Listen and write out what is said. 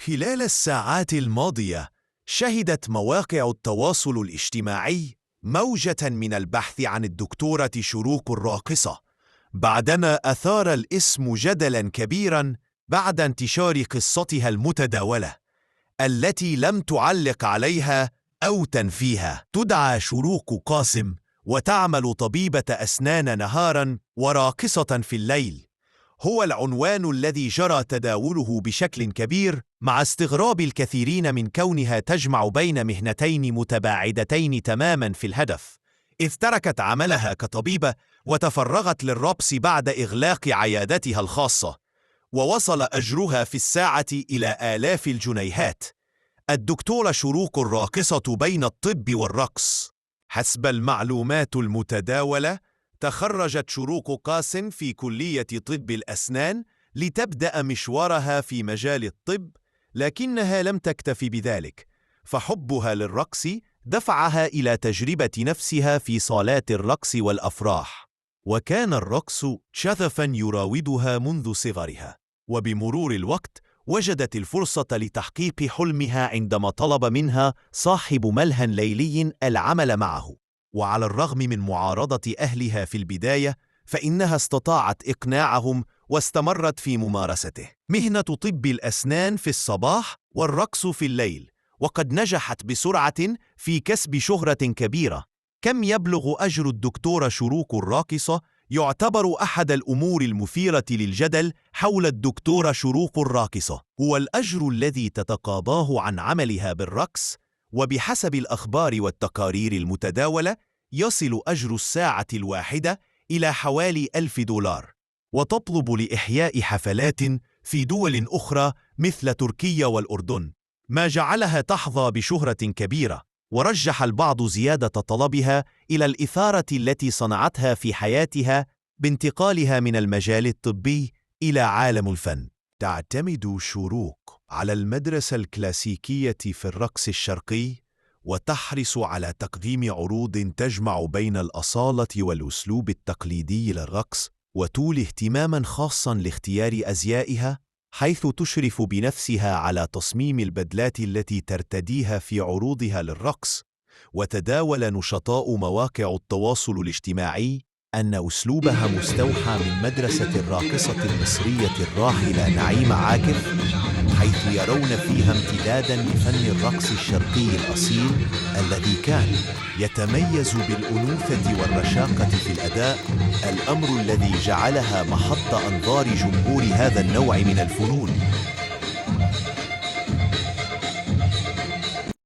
خلال الساعات الماضية، شهدت مواقع التواصل الاجتماعي موجة من البحث عن الدكتورة شروق الراقصة، بعدما أثار الاسم جدلاً كبيراً بعد انتشار قصتها المتداولة التي لم تعلق عليها أو تنفيها. تدعى شروق قاسم وتعمل طبيبة أسنان نهاراً وراقصة في الليل، هو العنوان الذي جرى تداوله بشكل كبير، مع استغراب الكثيرين من كونها تجمع بين مهنتين متباعدتين تماماً في الهدف، إذ تركت عملها كطبيبة وتفرغت للرقص بعد إغلاق عيادتها الخاصة، ووصل أجرها في الساعة إلى آلاف الجنيهات. الدكتورة شروق الراقصة بين الطب والرقص. حسب المعلومات المتداولة، تخرجت شروق قاسم في كلية طب الأسنان لتبدأ مشوارها في مجال الطب، لكنها لم تكتفي بذلك، فحبها للرقص دفعها إلى تجربة نفسها في صالات الرقص والأفراح، وكان الرقص شغفاً يراودها منذ صغرها. وبمرور الوقت وجدت الفرصة لتحقيق حلمها عندما طلب منها صاحب ملهى ليلي العمل معه، وعلى الرغم من معارضة أهلها في البداية، فإنها استطاعت إقناعهم واستمرت في ممارسته. مهنة طب الأسنان في الصباح والرقص في الليل، وقد نجحت بسرعة في كسب شهرة كبيرة. كم يبلغ أجر الدكتورة شروق الراقصة؟ يعتبر أحد الأمور المثيرة للجدل حول الدكتورة شروق الراقصة هو الأجر الذي تتقاضاه عن عملها بالرقص، وبحسب الأخبار والتقارير المتداولة يصل أجر الساعة الواحدة إلى حوالي $1000، وتطلب لإحياء حفلات في دول أخرى مثل تركيا والأردن، ما جعلها تحظى بشهرة كبيرة. ورجح البعض زيادة طلبها إلى الإثارة التي صنعتها في حياتها بانتقالها من المجال الطبي إلى عالم الفن. تعتمد شروق على المدرسة الكلاسيكية في الرقص الشرقي، وتحرص على تقديم عروض تجمع بين الأصالة والأسلوب التقليدي للرقص، وتولي اهتماماً خاصاً لاختيار أزيائها، حيث تشرف بنفسها على تصميم البدلات التي ترتديها في عروضها للرقص. وتداول نشطاء مواقع التواصل الاجتماعي أن أسلوبها مستوحى من مدرسة الراقصة المصرية الراحلة نعيمة عاكف، حيث يرون فيها امتداداً لفن الرقص الشرقي الأصيل الذي كان يتميز بالأنوثة والرشاقة في الأداء، الأمر الذي جعلها محط أنظار جمهور هذا النوع من الفنون.